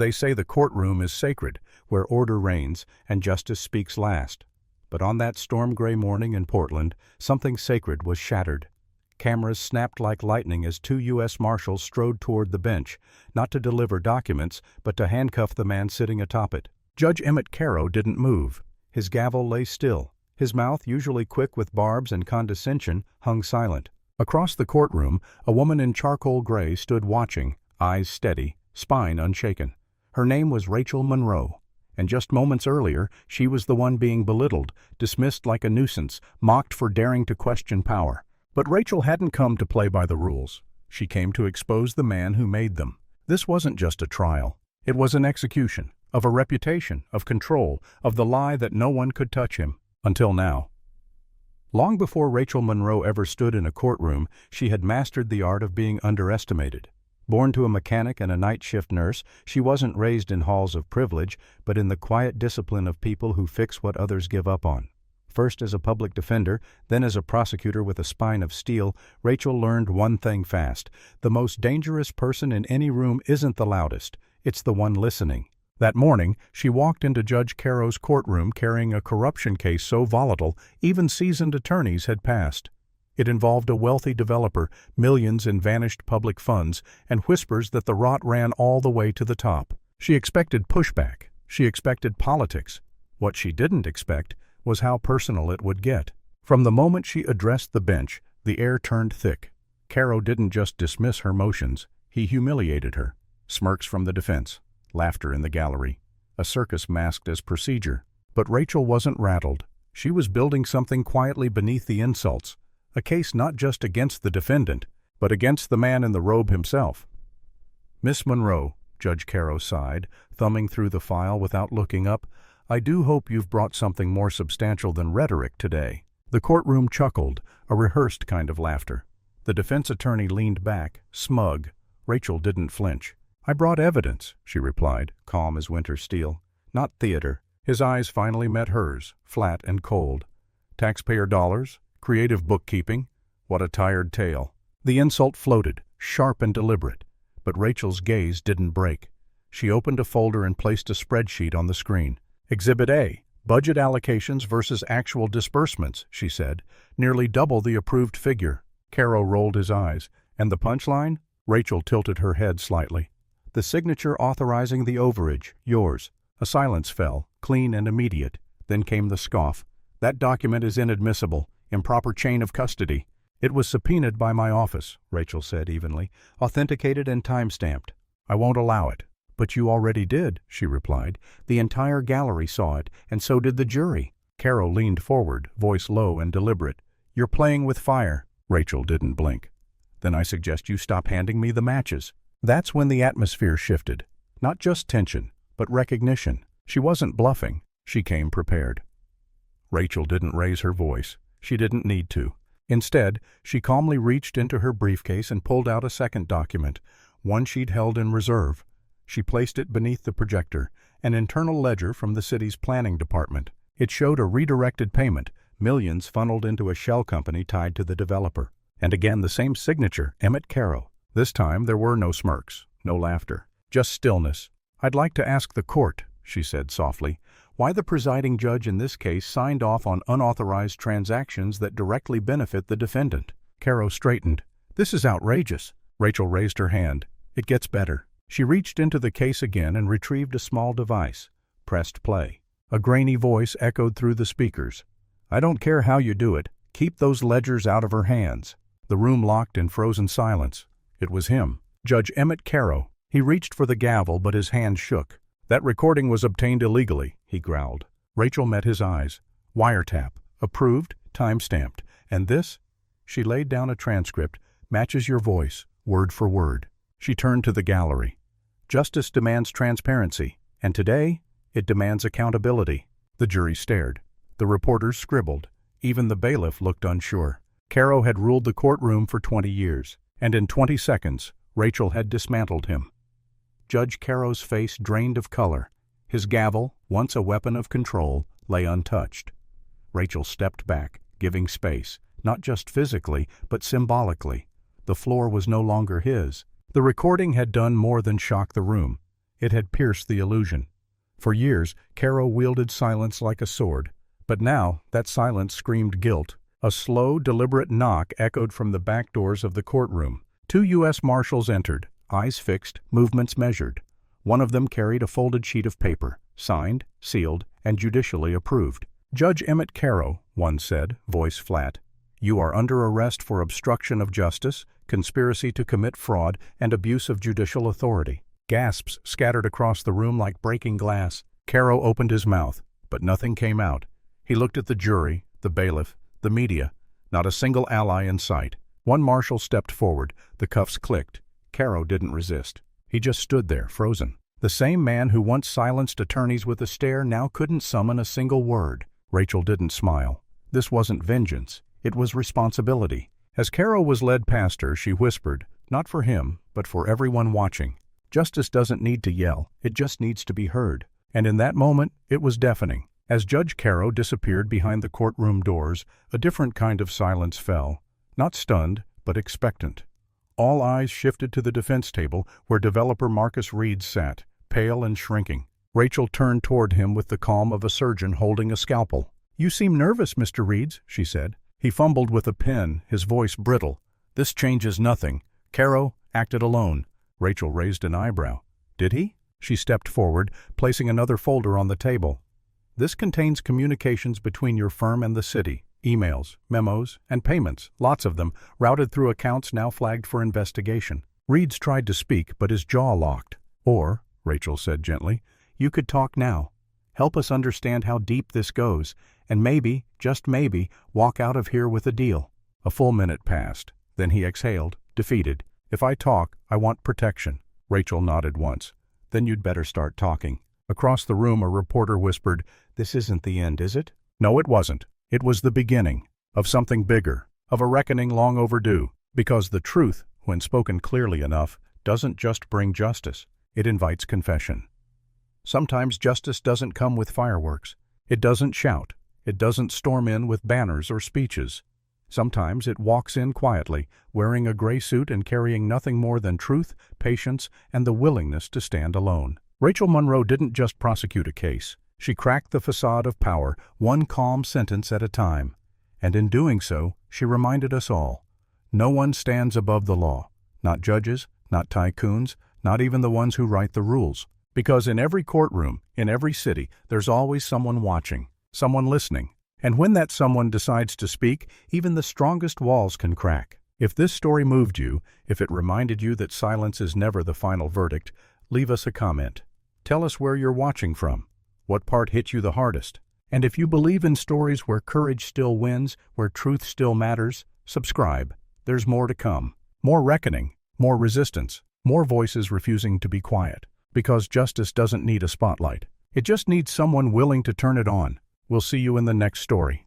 They say the courtroom is sacred, where order reigns and justice speaks last. But on that storm-gray morning in Portland, something sacred was shattered. Cameras snapped like lightning as 2 U.S. Marshals strode toward the bench, not to deliver documents, but to handcuff the man sitting atop it. Judge Emmett Caro didn't move. His gavel lay still. His mouth, usually quick with barbs and condescension, hung silent. Across the courtroom, a woman in charcoal gray stood watching, eyes steady, spine unshaken. Her name was Rachel Monroe, and just moments earlier she was the one being belittled, dismissed like a nuisance, mocked for daring to question power. But Rachel hadn't come to play by the rules. She came to expose the man who made them. This wasn't just a trial. It was an execution, of a reputation, of control, of the lie that no one could touch him. Until now. Long before Rachel Monroe ever stood in a courtroom, she had mastered the art of being underestimated. Born to a mechanic and a night shift nurse, she wasn't raised in halls of privilege, but in the quiet discipline of people who fix what others give up on. First as a public defender, then as a prosecutor with a spine of steel, Rachel learned one thing fast. The most dangerous person in any room isn't the loudest, it's the one listening. That morning, she walked into Judge Caro's courtroom carrying a corruption case so volatile, even seasoned attorneys had passed. It involved a wealthy developer, millions in vanished public funds, and whispers that the rot ran all the way to the top. She expected pushback. She expected politics. What she didn't expect was how personal it would get. From the moment she addressed the bench, the air turned thick. Caro didn't just dismiss her motions, he humiliated her. Smirks from the defense. Laughter in the gallery. A circus masked as procedure. But Rachel wasn't rattled. She was building something quietly beneath the insults. A case not just against the defendant, but against the man in the robe himself. "Miss Monroe," Judge Caro sighed, thumbing through the file without looking up, "I do hope you've brought something more substantial than rhetoric today." The courtroom chuckled, a rehearsed kind of laughter. The defense attorney leaned back, smug. Rachel didn't flinch. "I brought evidence," she replied, calm as winter steel. "Not theater." His eyes finally met hers, flat and cold. "Taxpayer dollars? Creative bookkeeping? What a tired tale." The insult floated, sharp and deliberate. But Rachel's gaze didn't break. She opened a folder and placed a spreadsheet on the screen. "Exhibit A, budget allocations versus actual disbursements," she said, "nearly double the approved figure." Caro rolled his eyes. "And the punchline?" Rachel tilted her head slightly. "The signature authorizing the overage, yours." A silence fell, clean and immediate. Then came the scoff. "That document is inadmissible. Improper chain of custody." "It was subpoenaed by my office," Rachel said evenly, "authenticated and time-stamped. I won't allow it." "But you already did," she replied. "The entire gallery saw it, and so did the jury." Caro leaned forward, voice low and deliberate. "You're playing with fire." Rachel didn't blink. "Then I suggest you stop handing me the matches." That's when the atmosphere shifted. Not just tension, but recognition. She wasn't bluffing. She came prepared. Rachel didn't raise her voice. She didn't need to. Instead, she calmly reached into her briefcase and pulled out a second document, one she'd held in reserve. She placed it beneath the projector, an internal ledger from the city's planning department. It showed a redirected payment, millions funneled into a shell company tied to the developer. And again the same signature, Emmett Caro. This time there were no smirks, no laughter, just stillness. "I'd like to ask the court," she said softly, "why the presiding judge in this case signed off on unauthorized transactions that directly benefit the defendant." Caro straightened. "This is outrageous." Rachel raised her hand. "It gets better." She reached into the case again and retrieved a small device. Pressed play. A grainy voice echoed through the speakers. "I don't care how you do it. Keep those ledgers out of her hands." The room locked in frozen silence. It was him, Judge Emmett Caro. He reached for the gavel, but his hand shook. "That recording was obtained illegally," he growled. Rachel met his eyes. "Wiretap. Approved, time-stamped. And this?" She laid down a transcript. "Matches your voice, word for word." She turned to the gallery. "Justice demands transparency, and today it demands accountability." The jury stared. The reporters scribbled. Even the bailiff looked unsure. Caro had ruled the courtroom for 20 years, and in 20 seconds, Rachel had dismantled him. Judge Caro's face drained of color. His gavel, once a weapon of control, lay untouched. Rachel stepped back, giving space, not just physically, but symbolically. The floor was no longer his. The recording had done more than shock the room. It had pierced the illusion. For years, Caro wielded silence like a sword. But now, that silence screamed guilt. A slow, deliberate knock echoed from the back doors of the courtroom. 2 U.S. Marshals entered, eyes fixed, movements measured. One of them carried a folded sheet of paper, signed, sealed, and judicially approved. "Judge Emmett Caro," one said, voice flat. "You are under arrest for obstruction of justice, conspiracy to commit fraud, and abuse of judicial authority." Gasps scattered across the room like breaking glass. Caro opened his mouth, but nothing came out. He looked at the jury, the bailiff, the media. Not a single ally in sight. One marshal stepped forward. The cuffs clicked. Caro didn't resist. He just stood there, frozen. The same man who once silenced attorneys with a stare now couldn't summon a single word. Rachel didn't smile. This wasn't vengeance. It was responsibility. As Caro was led past her, she whispered, not for him, but for everyone watching. Justice doesn't need to yell. It just needs to be heard. And in that moment, it was deafening. As Judge Caro disappeared behind the courtroom doors, a different kind of silence fell. Not stunned, but expectant. All eyes shifted to the defense table where developer Marcus Reeds sat, pale and shrinking. Rachel turned toward him with the calm of a surgeon holding a scalpel. "You seem nervous, Mr. Reeds," she said. He fumbled with a pen, his voice brittle. "This changes nothing. Caro acted alone." Rachel raised an eyebrow. "Did he?" She stepped forward, placing another folder on the table. "This contains communications between your firm and the city. Emails, memos, and payments, lots of them, routed through accounts now flagged for investigation." Reeds tried to speak, but his jaw locked. "Or," Rachel said gently, "you could talk now. Help us understand how deep this goes, and maybe, just maybe, walk out of here with a deal." A full minute passed. Then he exhaled, defeated. "If I talk, I want protection." Rachel nodded once. "Then you'd better start talking." Across the room a reporter whispered, "This isn't the end, is it?" No, it wasn't. It was the beginning of something bigger, of a reckoning long overdue. Because the truth, when spoken clearly enough, doesn't just bring justice. It invites confession. Sometimes justice doesn't come with fireworks. It doesn't shout. It doesn't storm in with banners or speeches. Sometimes it walks in quietly, wearing a gray suit and carrying nothing more than truth, patience, and the willingness to stand alone. Rachel Monroe didn't just prosecute a case. She cracked the facade of power, one calm sentence at a time. And in doing so, she reminded us all, no one stands above the law. Not judges, not tycoons, not even the ones who write the rules. Because in every courtroom, in every city, there's always someone watching, someone listening. And when that someone decides to speak, even the strongest walls can crack. If this story moved you, if it reminded you that silence is never the final verdict, leave us a comment. Tell us where you're watching from. What part hit you the hardest? And if you believe in stories where courage still wins, where truth still matters, subscribe. There's more to come. More reckoning, more resistance, more voices refusing to be quiet. Because justice doesn't need a spotlight. It just needs someone willing to turn it on. We'll see you in the next story.